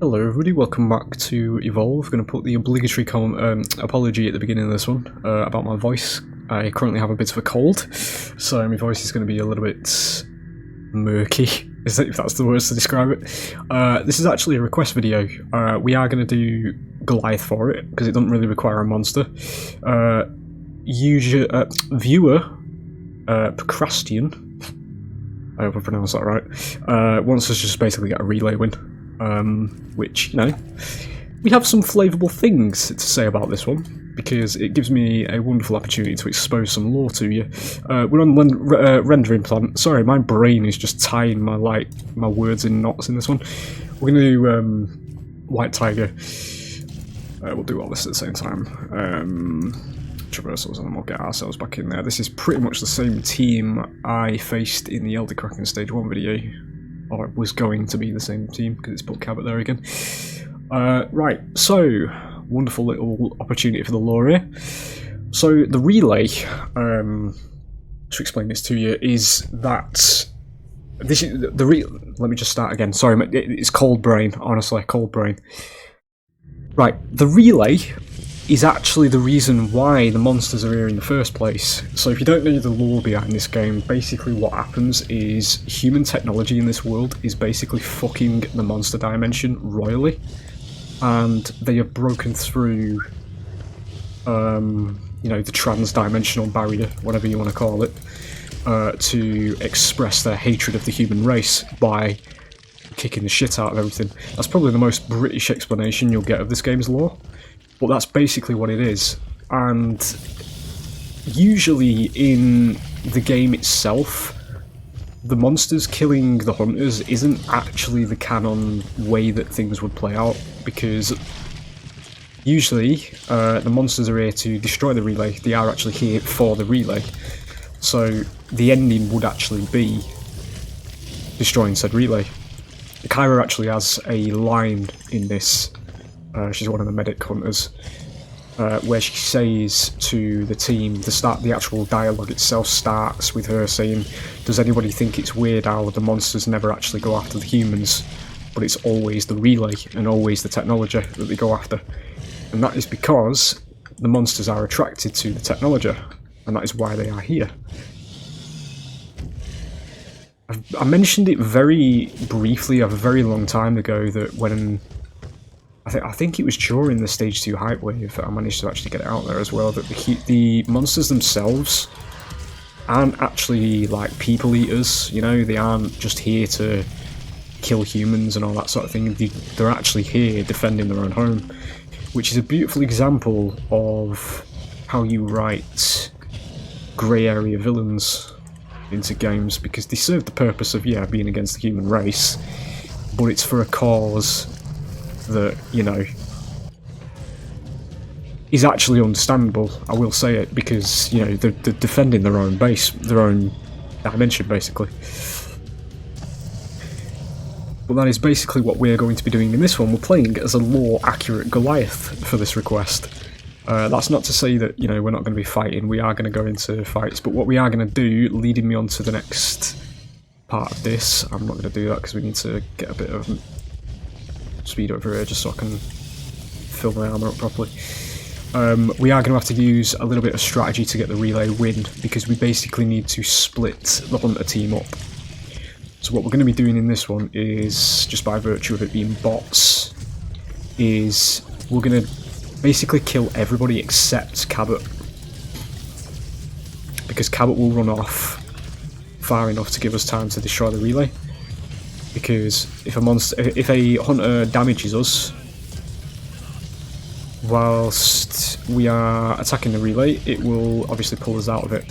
Hello everybody, welcome back to Evolve. I'm going to put the obligatory apology at the beginning of this one about my voice. I currently have a bit of a cold, so my voice is going to be a little bit murky, if that's the words to describe it. This is actually a request video. We are going to do Goliath for it, because it doesn't really require a monster. Viewer Procrastian, I hope I pronounced that right, wants us to just basically get a relay win. Which, you know, we have some flavourable things to say about this one, because it gives me a wonderful opportunity to expose some lore to you. We're on rendering plan. Sorry, my brain is just tying my words in knots in this one. We're going to do White Tiger. We'll do all this at the same time. Traversals, and then we'll get ourselves back in there. This is pretty much the same team I faced in the Elder Kraken Stage 1 video. Or it was going to be the same team, because it's put Cabot there again. Right, so, wonderful little opportunity for the lore here. So, the relay, to explain this to you, is that... This is let me just start again, sorry, it's cold brain, honestly, cold brain. Right, the relay is actually the reason why the monsters are here in the first place. So if you don't know the lore behind this game, basically what happens is human technology in this world is basically fucking the monster dimension royally, and they have broken through, you know, the trans-dimensional barrier, whatever you want to call it, to express their hatred of the human race by kicking the shit out of everything. That's probably the most British explanation you'll get of this game's lore. But that's basically what it is, and usually in the game itself, the monsters killing the hunters isn't actually the canon way that things would play out, because usually the monsters are here to destroy the relay. They are actually here for the relay, so the ending would actually be destroying said relay. Kyra actually has a line in this. She's one of the medic hunters, where she says to the team, the actual dialogue itself starts with her saying, does anybody think it's weird how the monsters never actually go after the humans, but it's always the relay and always the technology that they go after? And that is because the monsters are attracted to the technology, and that is why they are here. I mentioned it very briefly a very long time ago that when... I think it was during the Stage 2 hype wave that I managed to actually get it out there as well, that the monsters themselves aren't actually like people eaters, you know, they aren't just here to kill humans and all that sort of thing. They're actually here defending their own home, which is a beautiful example of how you write grey area villains into games, because they serve the purpose of, yeah, being against the human race, but it's for a cause that, you know, is actually understandable. I will say it, because, you know, they're defending their own base, their own dimension, basically. But that is basically what we're going to be doing in this one. We're playing as a lore-accurate Goliath for this request. That's not to say that, you know, we're not going to be fighting. We are going to go into fights, but what we are going to do, leading me on to the next part of this, I'm not going to do that because we need to get a bit of speed over here just so I can fill my armour up properly. We are going to have to use a little bit of strategy to get the relay win, because we basically need to split the hunter team up. So what we're going to be doing in this one is, just by virtue of it being bots, is we're going to basically kill everybody except Cabot, because Cabot will run off far enough to give us time to destroy the relay. Because if a hunter damages us whilst we are attacking the relay, it will obviously pull us out of it.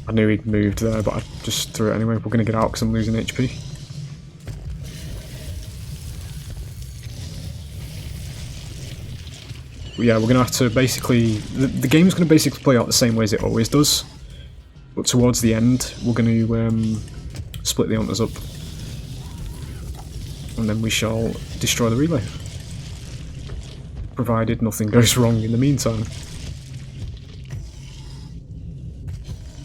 I knew he'd moved there, but I just threw it anyway. We're going to get out because I'm losing HP. But yeah, we're going to have to basically... The game's going to basically play out the same way as it always does. But towards the end, we're going to split the hunters up, and then we shall destroy the relay, provided nothing goes wrong in the meantime.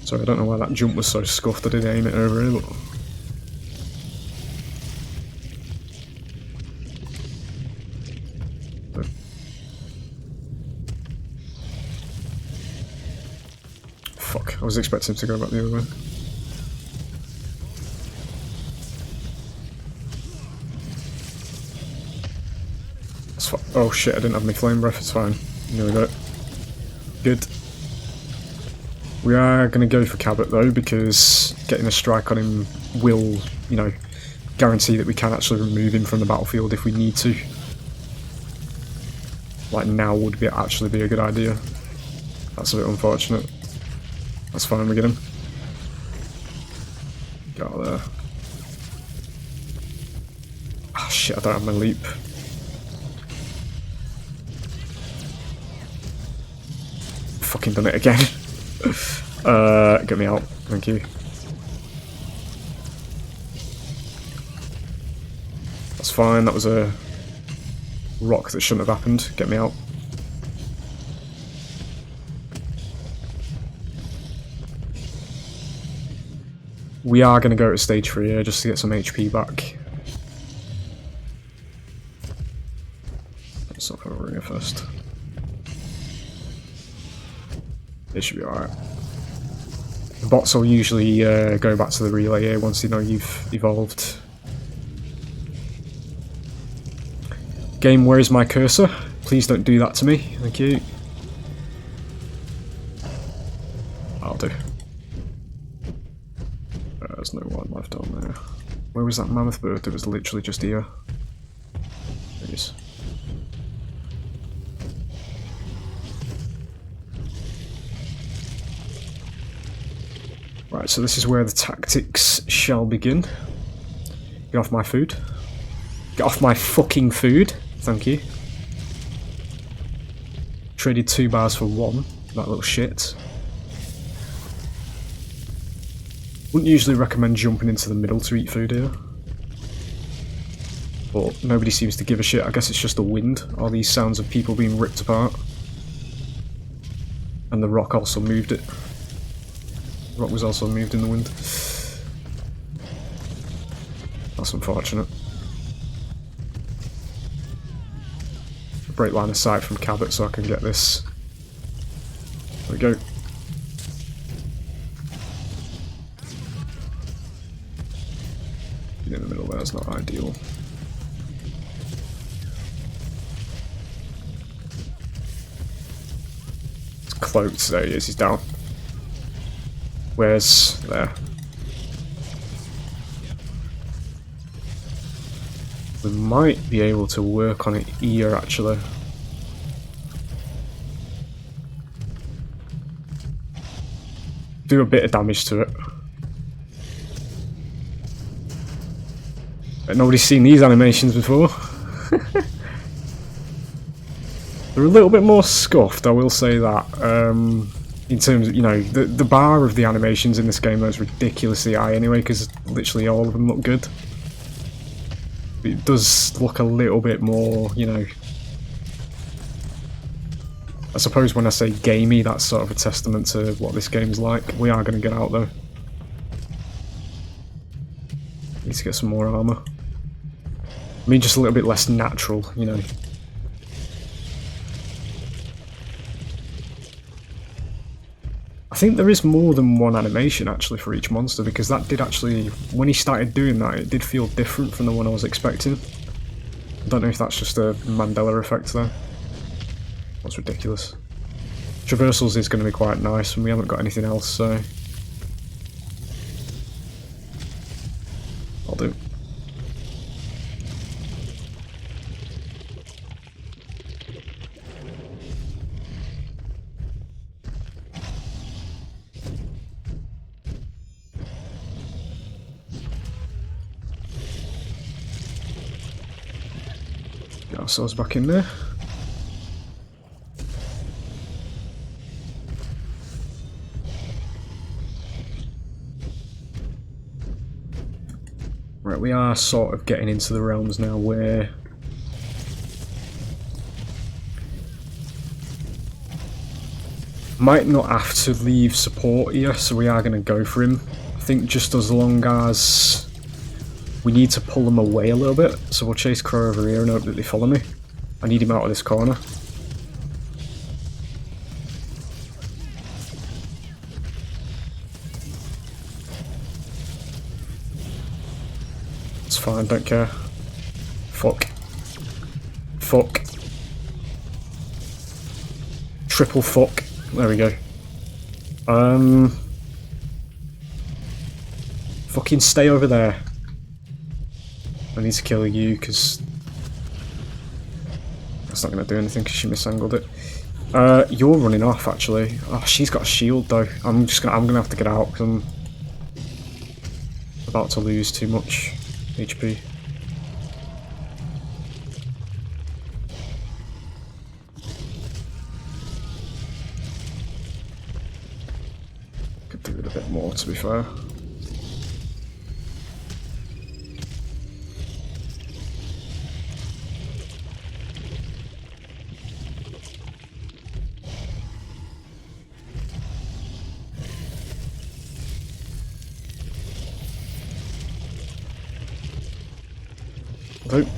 Sorry, I don't know why that jump was so scuffed. I did aim it over here, but I was expecting him to go back the other way. Oh shit, I didn't have my flame breath, it's fine. Nearly got it. Good. We are going to go for Cabot though, because getting a strike on him will, you know, guarantee that we can actually remove him from the battlefield if we need to. Like now would be actually be a good idea. That's a bit unfortunate. That's fine, we get him. Get out of there. Ah shit, I don't have my leap. Fucking done it again. Get me out, thank you. That's fine, that was a rock that shouldn't have happened. Get me out. We are going to go to stage 3 here just to get some HP back. Let's knock over here first. It should be alright. The bots will usually go back to the relay here once they know you've evolved. Game, where is my cursor? Please don't do that to me. Thank you. I'll do. There's no wildlife down there. Where was that mammoth bird? It was literally just here. There it is. Right, so this is where the tactics shall begin. Get off my food. Get off my fucking food. Thank you. Traded 2 bars for 1. That little shit. Wouldn't usually recommend jumping into the middle to eat food here. But nobody seems to give a shit. I guess it's just the wind. All these sounds of people being ripped apart. And the rock also moved it. The rock was also moved in the wind. That's unfortunate. Break line of sight from Cabot so I can get this. There we go. Being in the middle there is not ideal. It's cloaked, there he is, he's down. Where's there? We might be able to work on it here actually. Do a bit of damage to it. But nobody's seen these animations before. They're a little bit more scuffed, I will say that. In terms of, you know, the bar of the animations in this game though is ridiculously high anyway, because literally all of them look good. It does look a little bit more, you know, I suppose when I say gamey, that's sort of a testament to what this game's like. We are going to get out though. Need to get some more armour. I mean, just a little bit less natural, you know. I think there is more than one animation actually for each monster, because that did actually, when he started doing that, it did feel different from the one I was expecting. I don't know if that's just a Mandela effect there. That's ridiculous. Traversals is going to be quite nice, and we haven't got anything else, so I'll do. Get ourselves back in there. Right, we are sort of getting into the realms now where might not have to leave support here, so we are going to go for him. I think just as long as we need to pull them away a little bit, so we'll chase Crow over here and hope that they follow me. I need him out of this corner. It's fine, don't care. Fuck. Fuck. Triple fuck. There we go. Fucking stay over there. I need to kill you because that's not going to do anything because she misangled it. You're running off actually. Oh, she's got a shield though. I'm gonna have to get out because I'm about to lose too much HP. Could do it a bit more to be fair. Nope.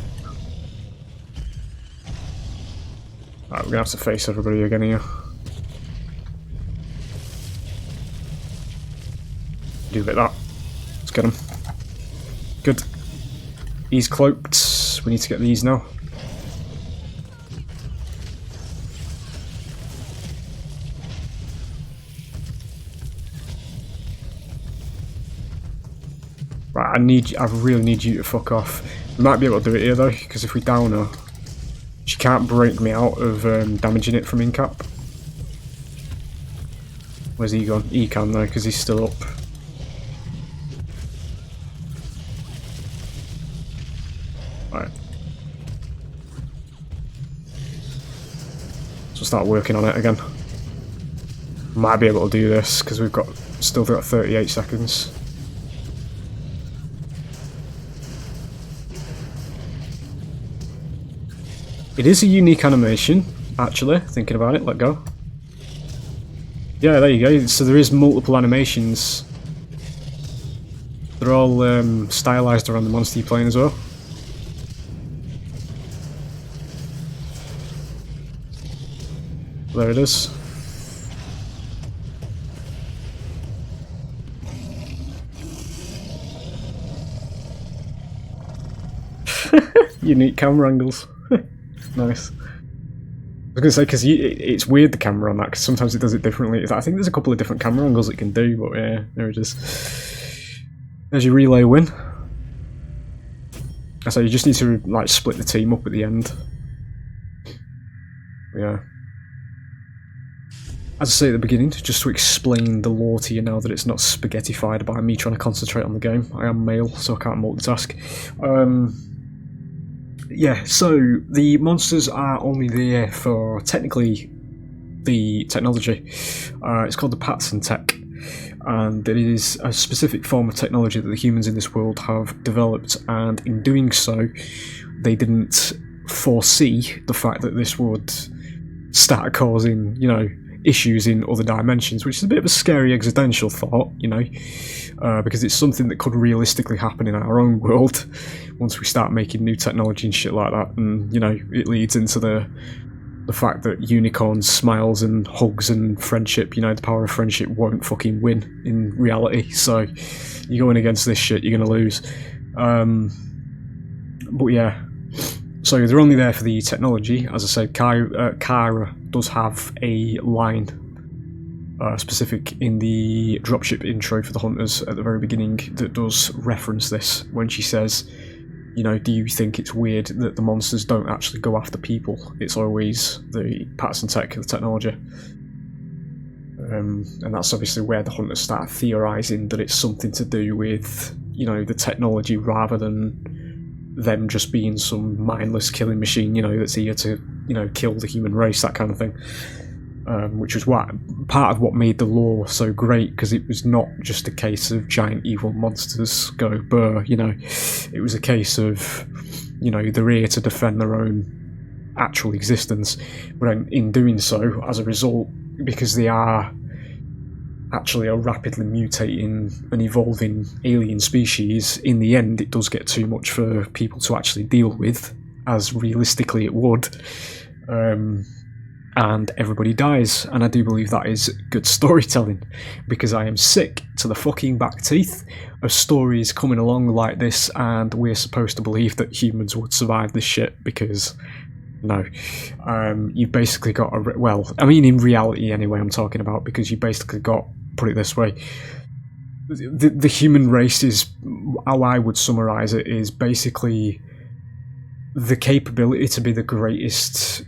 Right, we're gonna have to face everybody again here. Do a bit of that. Let's get him. Good. He's cloaked. We need to get these now. Right, I really need you to fuck off. We might be able to do it here though, because if we down her, she can't break me out of damaging it from in-cap. Where's he gone? He can though, because he's still up. Right. So start working on it again. Might be able to do this, because we've still got 38 seconds. It is a unique animation, actually, thinking about it. Let go. Yeah, there you go. So there is multiple animations. They're all stylized around the monster you're playing as well. There it is. Unique camera angles. Nice. I was going to say, because it's weird the camera on that, because sometimes it does it differently. I think there's a couple of different camera angles it can do, but yeah, there it is. There's your relay win. So you just need to like split the team up at the end. Yeah. As I say at the beginning, just to explain the lore to you now that it's not spaghettified by me trying to concentrate on the game. I am male, so I can't multitask. Yeah, so the monsters are only there for technically the technology. It's called the Patson tech, and it is a specific form of technology that the humans in this world have developed, and in doing so they didn't foresee the fact that this would start causing, you know, issues in other dimensions, which is a bit of a scary existential thought, you know, because it's something that could realistically happen in our own world once we start making new technology and shit like that. And you know, it leads into the fact that unicorns, smiles and hugs and friendship, you know, the power of friendship won't fucking win in reality. So you're going against this shit, you're gonna lose. But yeah, so they're only there for the technology. As I said, Kara does have a line specific in the dropship intro for the Hunters at the very beginning that does reference this when she says, you know, do you think it's weird that the monsters don't actually go after people? It's always the Patson tech, the technology. And that's obviously where the Hunters start theorising that it's something to do with, you know, the technology rather than them just being some mindless killing machine, you know, that's here to, you know, kill the human race, that kind of thing. Which was part of what made the lore so great, because it was not just a case of giant evil monsters go burr, you know, it was a case of, you know, they're here to defend their own actual existence, but in doing so, as a result, because they are actually a rapidly mutating and evolving alien species, in the end it does get too much for people to actually deal with, as realistically it would. and everybody dies, and I do believe that is good storytelling, because I am sick to the fucking back teeth of stories coming along like this, and we're supposed to believe that humans would survive this shit, because no. You've basically got a... well, I mean in reality anyway I'm talking about, because you basically got, put it this way, the human race is, how I would summarise it, is basically the capability to be the greatest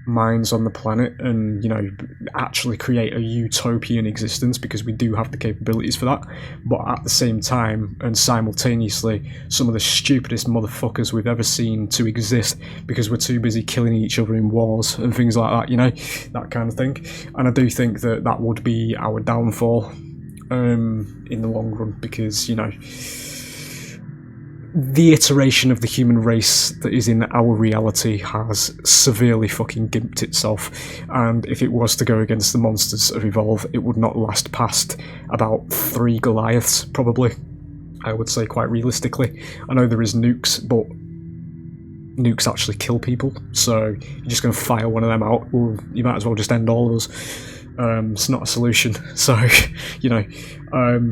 minds on the planet and, you know, actually create a utopian existence, because we do have the capabilities for that, but at the same time and simultaneously some of the stupidest motherfuckers we've ever seen to exist, because we're too busy killing each other in wars and things like that, you know, that kind of thing. And I do think that that would be our downfall in the long run, because, you know, the iteration of the human race that is in our reality has severely fucking gimped itself, and if it was to go against the monsters of Evolve, it would not last past about 3 Goliaths, probably, I would say, quite realistically. I know there is nukes, but nukes actually kill people, so you're just going to fire one of them out, well, you might as well just end all of us. It's not a solution, so, you know,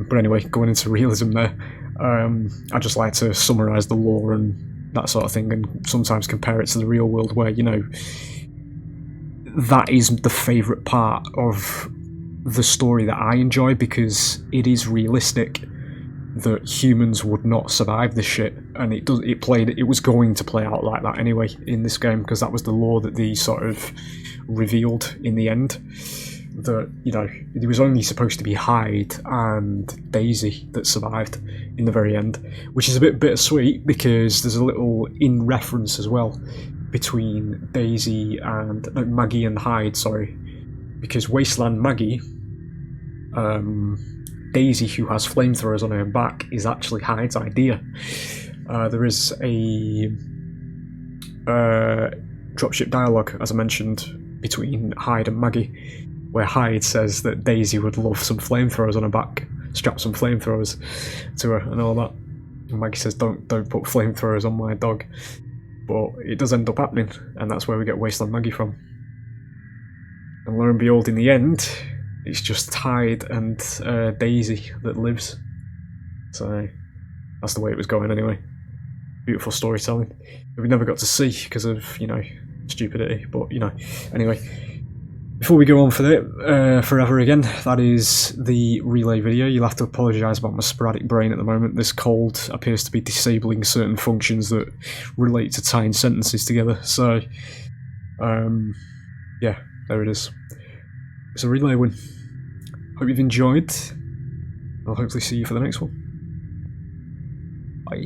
but anyway, going into realism there, I just like to summarise the lore and that sort of thing, and sometimes compare it to the real world, where, you know, that is the favourite part of the story that I enjoy, because it is realistic that humans would not survive this shit, and it was going to play out like that anyway in this game, because that was the lore that they sort of revealed in the end. That, you know, it was only supposed to be Hyde and Daisy that survived in the very end, which is a bit bittersweet, because there's a little in reference as well between Daisy and Maggie and Hyde, sorry, because Wasteland Maggie, Daisy, who has flamethrowers on her back, is actually Hyde's idea. There is a dropship dialogue, as I mentioned, between Hyde and Maggie, where Hyde says that Daisy would love some flamethrowers on her back, strap some flamethrowers to her and all that. And Maggie says, don't put flamethrowers on my dog. But it does end up happening, and that's where we get Wasteland Maggie from. And lo and behold, in the end, it's just Hyde and Daisy that lives. So that's the way it was going anyway. Beautiful storytelling that we never got to see because of, you know, stupidity. But, you know, anyway. Before we go on for it, forever again, that is the relay video. You'll have to apologise about my sporadic brain at the moment. This cold appears to be disabling certain functions that relate to tying sentences together. So, yeah, there it is. It's a relay win. Hope you've enjoyed. I'll hopefully see you for the next one. Bye.